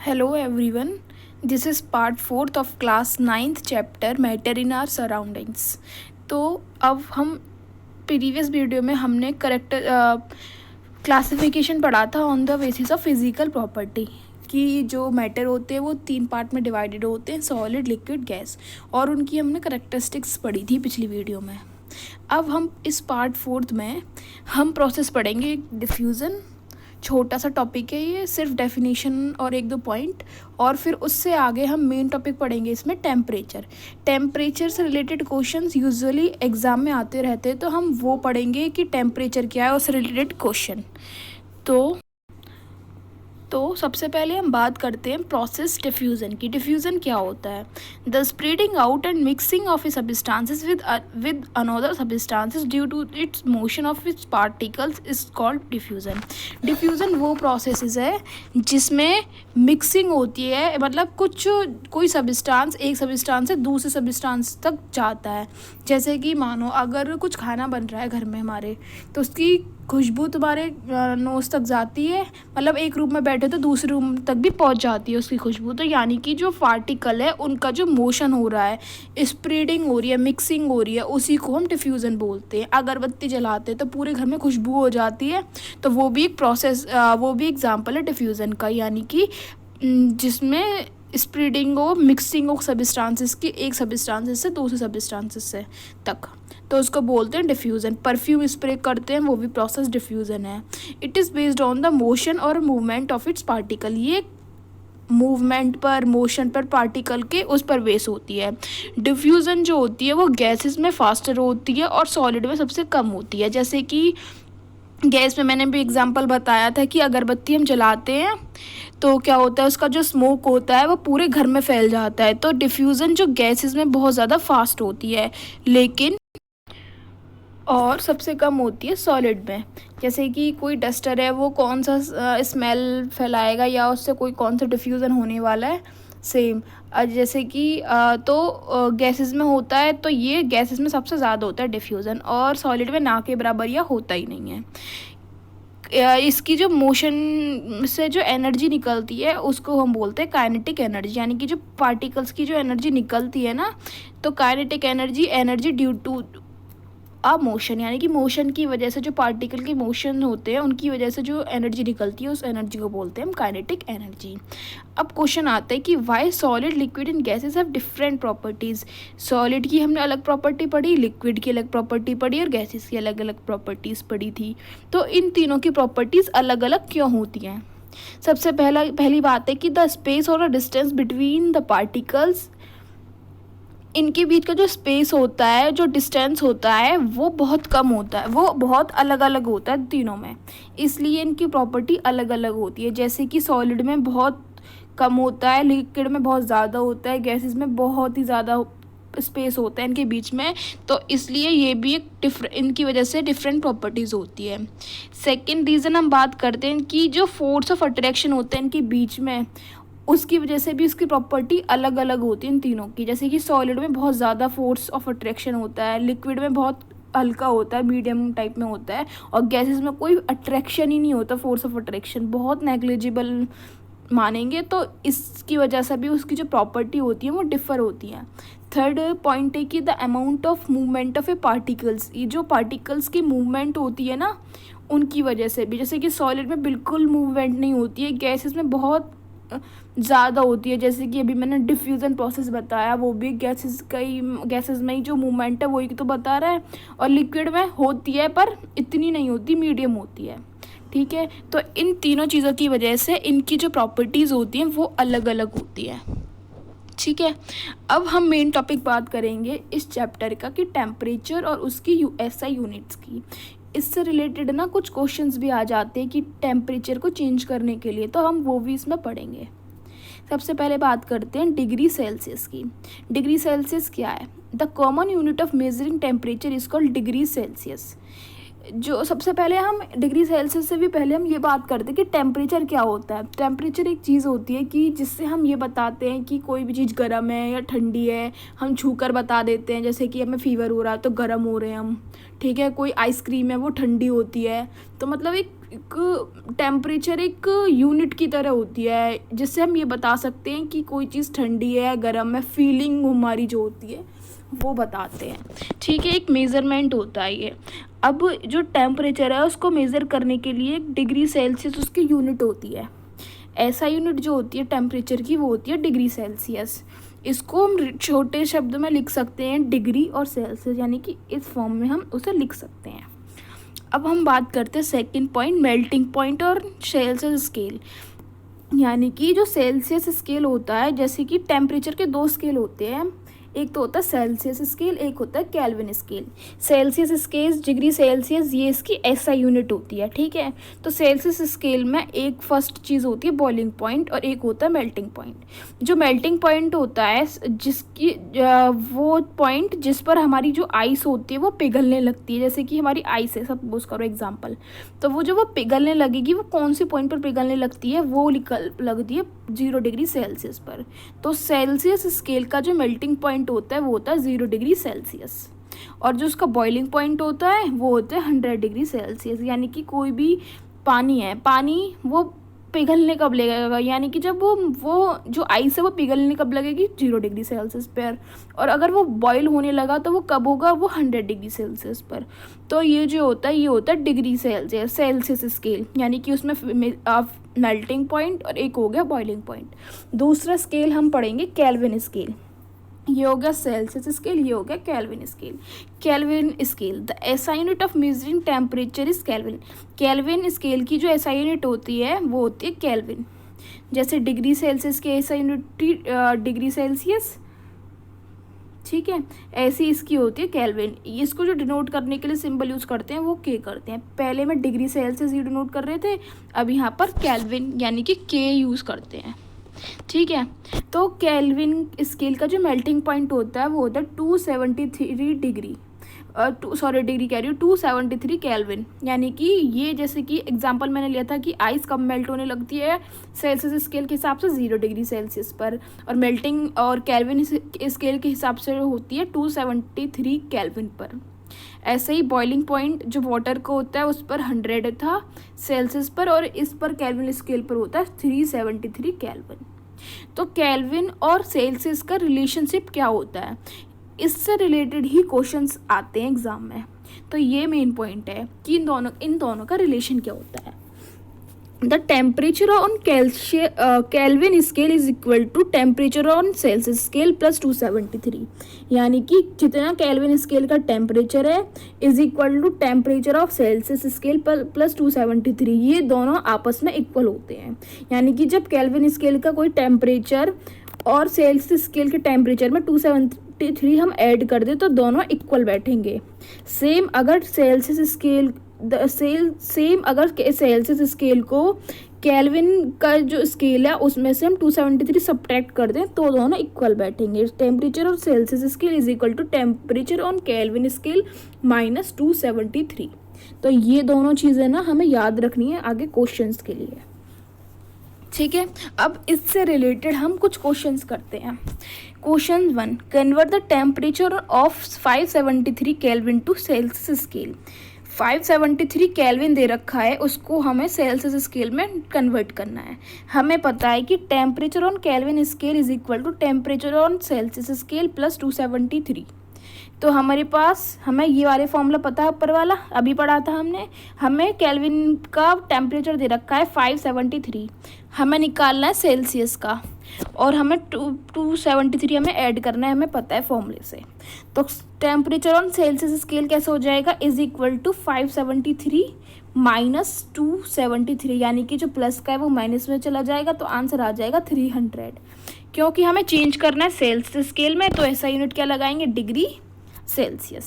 Hello everyone, this is part 4th of class 9th chapter matter in our surroundings. तो अब हम previous video में हमने character classification पढ़ा था on the basis of physical property कि जो मैटर होते हैं वो 3 पार्ट में डिवाइडेड होते हैं, सॉलिड, लिक्विड, गैस, और उनकी हमने करेक्टरिस्टिक्स पढ़ी थी पिछली वीडियो में। अब हम इस पार्ट 4th में हम प्रोसेस पढ़ेंगे डिफ्यूज़न। छोटा सा टॉपिक है ये, सिर्फ डेफिनेशन और 1-2 पॉइंट, और फिर उससे आगे हम मेन टॉपिक पढ़ेंगे इसमें टेम्परेचर से रिलेटेड क्वेश्चंस यूजुअली एग्ज़ाम में आते रहते हैं, तो हम वो पढ़ेंगे कि टेम्परेचर क्या है, उससे रिलेटेड क्वेश्चन। तो सबसे पहले हम बात करते हैं प्रोसेस डिफ्यूज़न की। डिफ्यूज़न क्या होता है? The spreading out and mixing of a substances with another substances due to its motion of its particles is called diffusion. Diffusion वो प्रोसेस है जिसमें मिक्सिंग होती है, मतलब कोई सब्सटेंस एक सब्सटेंस से दूसरे सब्सटेंस तक जाता है। जैसे कि मानो अगर कुछ खाना बन रहा है घर में हमारे, तो उसकी खुशबू तुम्हारे नोज़ तक जाती है, मतलब एक रूम में बैठे तो दूसरे रूम तक भी पहुंच जाती है उसकी खुशबू। तो यानी कि जो पार्टिकल है उनका जो मोशन हो रहा है, स्प्रेडिंग हो रही है, मिक्सिंग हो रही है, उसी को हम डिफ्यूज़न बोलते हैं। अगरबत्ती जलाते हैं तो पूरे घर में खुशबू हो जाती है, तो वो भी एक प्रोसेस, वो भी एग्जाम्पल है डिफ्यूज़न का, यानी कि जिसमें स्प्रेडिंग हो, मिक्सिंग हो सब्सटेंसेस की, एक सब्सटेंसेस से दूसरे सब्सटेंसेस से तक, तो उसको बोलते हैं डिफ्यूज़न। परफ्यूम स्प्रे करते हैं, वो भी प्रोसेस डिफ्यूज़न है। It is based on the motion और मूवमेंट ऑफ इट्स पार्टिकल। ये मूवमेंट पर, मोशन पर, पार्टिकल के उस पर बेस होती है। डिफ्यूज़न जो होती है वो गैसेस में फास्टर होती है और सॉलिड में सबसे कम होती है। जैसे कि गैस में मैंने भी एग्जांपल बताया था कि अगरबत्ती हम जलाते हैं तो क्या होता है, उसका जो स्मोक होता है वो पूरे घर में फैल जाता है। तो डिफ्यूज़न जो गैसेस में बहुत ज़्यादा फास्ट होती है, लेकिन और सबसे कम होती है सॉलिड में। जैसे कि कोई डस्टर है, वो कौन सा स्मेल फैलाएगा या उससे कोई कौन सा डिफ्यूज़न होने वाला है, सेम। जैसे कि तो गैसेस में होता है, तो ये गैसेस में सबसे ज़्यादा होता है डिफ्यूज़न, और सॉलिड में ना के बराबर या होता ही नहीं है। इसकी जो मोशन से जो एनर्जी निकलती है उसको हम बोलते हैं काइनेटिक एनर्जी, यानी कि जो पार्टिकल्स की जो एनर्जी निकलती है ना, तो kinetic energy due to motion, यानी कि मोशन की वजह से जो पार्टिकल के मोशन होते हैं उनकी वजह से जो एनर्जी निकलती है उस एनर्जी को बोलते हैं हम काइनेटिक एनर्जी। अब क्वेश्चन आता है कि why solid, liquid and gases have different properties. Solid की हमने अलग प्रॉपर्टी पढ़ी, लिक्विड की अलग प्रॉपर्टी पढ़ी, और गैसेस की अलग अलग प्रॉपर्टीज़ पढ़ी थी। तो इन तीनों की प्रॉपर्टीज़ अलग अलग क्यों होती हैं? सबसे पहली बात है कि द स्पेस और the distance between the particles, इनके बीच का जो स्पेस होता है, जो डिस्टेंस होता है, वो बहुत कम होता है, वो बहुत अलग अलग होता है तीनों में, इसलिए इनकी प्रॉपर्टी अलग अलग होती है। जैसे कि सॉलिड में बहुत कम होता है, लिक्विड में बहुत ज़्यादा होता है, गैसेस में बहुत ही ज़्यादा स्पेस होता है इनके बीच में, तो इसलिए ये भी एक इनकी वजह से डिफरेंट प्रॉपर्टीज़ होती है। सेकेंड रीज़न हम बात करते हैं कि जो फोर्स ऑफ अट्रैक्शन होते हैं इनके बीच में, उसकी वजह से भी उसकी प्रॉपर्टी अलग अलग होती है इन तीनों की। जैसे कि सॉलिड में बहुत ज़्यादा फोर्स ऑफ अट्रैक्शन होता है, लिक्विड में बहुत हल्का होता है, मीडियम टाइप में होता है, और गैसेस में कोई अट्रैक्शन ही नहीं होता, फोर्स ऑफ अट्रैक्शन बहुत नेग्लिजिबल मानेंगे, तो इसकी वजह से भी उसकी जो प्रॉपर्टी होती है वो डिफ़र होती है। थर्ड पॉइंट है कि the amount of movement of A particles, ये जो पार्टिकल्स की मूवमेंट होती है ना, उनकी वजह से भी, जैसे कि सॉलिड में बिल्कुल मूवमेंट नहीं होती है, गैसेस में बहुत ज़्यादा होती है। जैसे कि अभी मैंने डिफ्यूज़न प्रोसेस बताया, वो भी गैसेस में ही जो मूवमेंट है वही तो बता रहा है, और लिक्विड में होती है पर इतनी नहीं होती, मीडियम होती है। ठीक है, तो इन तीनों चीज़ों की वजह से इनकी जो प्रॉपर्टीज़ होती हैं वो अलग अलग होती है। ठीक है, अब हम मेन टॉपिक बात करेंगे इस चैप्टर का कि टेम्परेचर और उसकी SI यूनिट्स की। इससे रिलेटेड ना कुछ क्वेश्चंस भी आ जाते हैं कि टेम्परेचर को चेंज करने के लिए, तो हम वो भी इसमें पढ़ेंगे। सबसे पहले बात करते हैं डिग्री सेल्सियस की। डिग्री सेल्सियस क्या है? The common unit of measuring temperature is called degree Celsius. जो सबसे पहले हम डिग्री सेल्सियस से भी पहले हम ये बात करते हैं कि टेम्परेचर क्या होता है। टेम्परेचर एक चीज़ होती है कि जिससे हम ये बताते हैं कि कोई भी चीज़ गर्म है या ठंडी है, हम छूकर बता देते हैं। जैसे कि हमें फीवर हो रहा है तो गर्म हो रहे हैं हम, ठीक है। कोई आइसक्रीम है वो ठंडी होती है, तो मतलब एक टेम्परेचर एक यूनिट की तरह होती है, जिससे हम ये बता सकते हैं कि कोई चीज़ ठंडी है, गर्म है, फीलिंग हमारी जो होती है वो बताते हैं। ठीक है, एक मेज़रमेंट होता है ये। अब जो टेम्परेचर है उसको मेज़र करने के लिए डिग्री सेल्सियस उसकी यूनिट होती है। ऐसा यूनिट जो होती है टेम्परेचर की वो होती है डिग्री सेल्सियस। इसको हम छोटे शब्द में लिख सकते हैं डिग्री और सेल्सियस, यानी कि इस फॉर्म में हम उसे लिख सकते हैं। अब हम बात करते हैं सेकंड पॉइंट, मेल्टिंग पॉइंट और सेल्सियस स्केल। यानी कि जो सेल्सियस स्केल होता है, जैसे कि टेम्परेचर के दो स्केल होते हैं, एक तो होता है सेल्सियस स्केल, एक होता है kelvin scale. Celsius scale degree Celsius, ये इसकी एसआई यूनिट होती है। ठीक है, तो सेल्सियस स्केल में एक फर्स्ट चीज़ होती है बॉइलिंग पॉइंट और एक होता है मेल्टिंग पॉइंट। जो मेल्टिंग पॉइंट होता है जिसकी वो पॉइंट जिस पर हमारी जो आइस होती है वो पिघलने लगती है। जैसे कि हमारी आइस है, सपोज करो एग्जाम्पल, तो वो जो वो पिघलने लगेगी वो कौन सी पॉइंट पर पिघलने लगती है, वो लगती है 0 डिग्री सेल्सियस पर। तो सेल्सियस स्केल का जो मेल्टिंग पॉइंट होता है वो होता है 0 डिग्री सेल्सियस, और जो उसका बॉइलिंग पॉइंट होता है वो होता है 100 डिग्री सेल्सियस। यानी कि कोई भी पानी है, पानी वो पिघलने कब लगेगा, यानी कि जब वो जो आइस है वो पिघलने कब लगेगी, 0 डिग्री सेल्सियस पर। और अगर वो बॉयल होने लगा तो वो कब होगा, वो 100 डिग्री सेल्सियस पर। तो ये जो होता है ये होता है डिग्री सेल्सियस, सेल्सियस स्केल, यानी कि उसमें मेल्टिंग पॉइंट और एक हो गया बॉइलिंग पॉइंट। दूसरा स्केल हम पढ़ेंगे केल्विन स्केल। ये हो गया सेल्सियस स्केल, ये हो गया kelvin scale. Kelvin scale, the SI unit of measuring temperature is kelvin. Kelvin scale की जो एसआई यूनिट होती है वो होती है केल्विन। जैसे डिग्री सेल्सियस की एसआई यूनिट डिग्री सेल्सियस, ठीक है, ऐसी इसकी होती है केल्विन। इसको जो डिनोट करने के लिए सिंबल यूज़ करते हैं वो के करते हैं। पहले में डिग्री सेल्सियस ही डिनोट कर रहे थे, अब यहाँ पर केल्विन यानी कि के यूज़ करते हैं। ठीक है, तो केल्विन स्केल का जो मेल्टिंग पॉइंट होता है वो होता है 273 डिग्री, डिग्री कह रही हूँ, 273 केल्विन। यानी कि ये जैसे कि एग्जांपल मैंने लिया था कि आइस कब मेल्ट होने लगती है सेल्सियस स्केल के हिसाब से 0 डिग्री सेल्सियस पर, और मेल्टिंग और केल्विन स्केल के हिसाब से होती है 273 केल्विन पर। ऐसे ही बॉइलिंग पॉइंट जो वाटर का होता है उस पर 100 था सेल्सियस पर, और इस पर केल्विन स्केल पर होता है 373 केल्विन। तो केल्विन और सेल्सियस का रिलेशनशिप क्या होता है, इससे रिलेटेड ही क्वेश्चंस आते हैं एग्जाम में। तो ये मेन पॉइंट है कि इन दोनों का रिलेशन क्या होता है। The temperature on Kelvin scale is equal to temperature on Celsius scale plus 273। यानी कि जितना केल्विन स्केल का टेम्परेचर है is equal to temperature of Celsius scale plus 273, ये दोनों आपस में इक्वल होते हैं। यानी कि जब केल्विन स्केल का कोई टेम्परेचर और सेल्सियस स्केल के टेम्परेचर में 273 हम ऐड कर दें तो दोनों इक्वल बैठेंगे। सेम अगर सेल्सियस स्केल को केल्विन का जो स्केल है उसमें से हम 273 सब्ट्रैक्ट कर दें तो दोनों इक्वल बैठेंगे। टेम्परेचर और Celsius scale is equal to temperature on Kelvin scale minus 273। तो ये दोनों चीज़ें ना हमें याद रखनी है आगे क्वेश्चंस के लिए। ठीक है, अब इससे रिलेटेड हम कुछ क्वेश्चंस करते हैं। Question 1, convert the temperature of 573 kelvin to Celsius scale. 573 kelvin दे रखा है, उसको हमें सेल्सियस स्केल में कन्वर्ट करना है। हमें पता है कि temperature on Kelvin scale is equal to temperature on Celsius scale plus 273। तो हमारे पास हमें ये वाले फॉर्मूला पता है, ऊपर वाला अभी पढ़ा था हमने। हमें केल्विन का टेम्परेचर दे रखा है 573, हमें निकालना है सेल्सियस का, और हमें 273 हमें ऐड करना है, हमें पता है फॉर्मूले से। तो टेम्परेचर ऑन सेल्सियस स्केल कैसे हो जाएगा, इज इक्वल टू 573 माइनस 273, यानी कि जो प्लस का है वो माइनस में चला जाएगा, तो आंसर आ जाएगा 300। क्योंकि हमें चेंज करना है सेल्सियस स्केल में, तो ऐसा यूनिट क्या लगाएंगे, degree Celsius.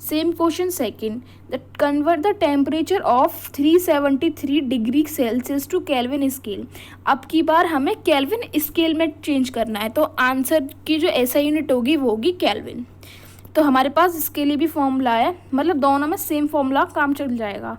Same question second, the convert the temperature of 373 degree Celsius to Kelvin scale. अब की बार हमें केल्विन स्केल में चेंज करना है, तो आंसर की जो ऐसा यूनिट होगी वो होगी केल्विन। तो हमारे पास इसके लिए भी फॉर्मूला है, मतलब दोनों में सेम फॉर्मूला काम चल जाएगा।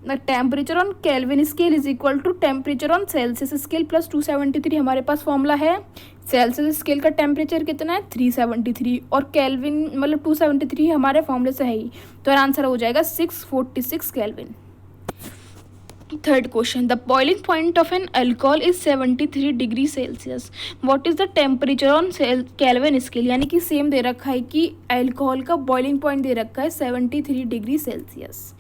The temperature on Kelvin scale is equal to temperature on Celsius scale plus 273 हमारे पास फॉर्मूला है। सेल्सियस स्केल का टेम्परेचर कितना है 373, और केल्विन मतलब 273 हमारे फॉर्मूले से है ही, तो आंसर हो जाएगा 646 kelvin. Third question, the boiling point of an alcohol is 73 degree Celsius, what is the temperature on Kelvin scale. यानी कि सेम दे रखा है कि अल्कोहल का बॉइलिंग पॉइंट दे रखा है 73 डिग्री सेल्सियस,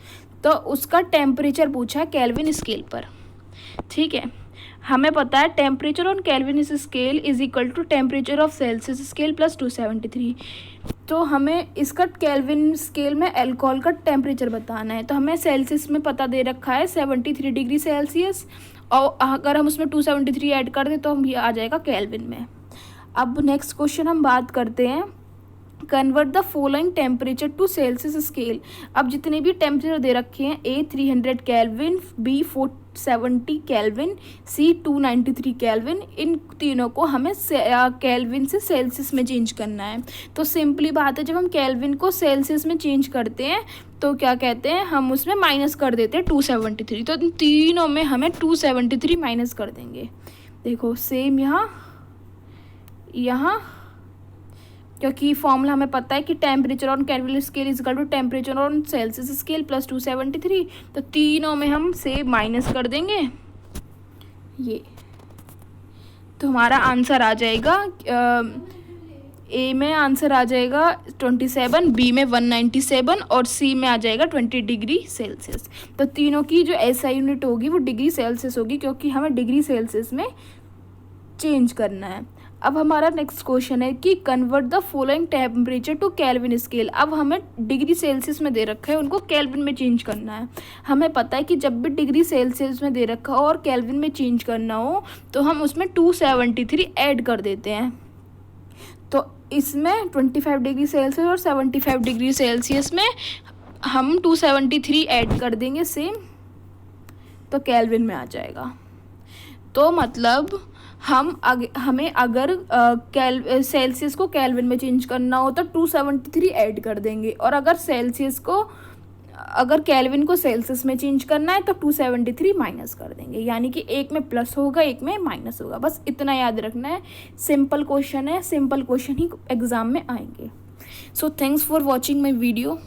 तो उसका टेम्परेचर पूछा है केल्विन स्केल पर। ठीक है, हमें पता है temperature on Kelvin scale is equal to temperature of Celsius scale plus 273। तो हमें इसका केल्विन स्केल में अल्कोहल का टेम्परेचर बताना है, तो हमें सेल्सियस में पता दे रखा है 73 डिग्री सेल्सियस, और अगर हम उसमें 273 ऐड कर दें तो हम ये आ जाएगा केल्विन में। अब नेक्स्ट क्वेश्चन हम बात करते हैं, convert the following temperature to Celsius scale. अब जितने भी टेम्परेचर दे रखे हैं, A 300 Kelvin, B 470 Kelvin, C 293 Kelvin, इन तीनों को हमें केल्विन से सेल्सियस में चेंज करना है। तो सिंपली बात है, जब हम केल्विन को सेल्सियस में चेंज करते हैं तो क्या कहते हैं, हम उसमें माइनस कर देते हैं 273। तो इन तीनों में हमें 273 माइनस कर देंगे। देखो सेम यहाँ क्योंकि फॉर्मूला हमें पता है कि temperature on Kelvin scale is equal to temperature on Celsius scale plus 273, तो तीनों में हम से माइनस कर देंगे ये, तो हमारा आंसर आ जाएगा ए में आंसर आ जाएगा 27, बी में 197 और सी में आ जाएगा 20 डिग्री सेल्सियस। तो तीनों की जो एसआई यूनिट होगी वो डिग्री सेल्सियस होगी, क्योंकि हमें डिग्री सेल्सियस में चेंज करना है। अब हमारा नेक्स्ट क्वेश्चन है कि convert the following temperature to Kelvin scale. अब हमें डिग्री सेल्सियस में दे रखा है, उनको केल्विन में चेंज करना है। हमें पता है कि जब भी डिग्री सेल्सियस में दे रखा हो और केल्विन में चेंज करना हो तो हम उसमें 273 ऐड कर देते हैं। तो इसमें 25 डिग्री सेल्सियस और 75 डिग्री सेल्सियस में हम 273 ऐड कर देंगे सेम, तो केल्विन में आ जाएगा। तो मतलब हमें अगर सेल्सियस को केल्विन में चेंज करना हो तो 273 ऐड कर देंगे, और अगर केल्विन को सेल्सियस में चेंज करना है तो 273 माइनस कर देंगे। यानी कि एक में प्लस होगा, एक में माइनस होगा, बस इतना याद रखना है। सिंपल क्वेश्चन है, सिंपल क्वेश्चन ही एग्जाम में आएंगे। So thanks for watching my video.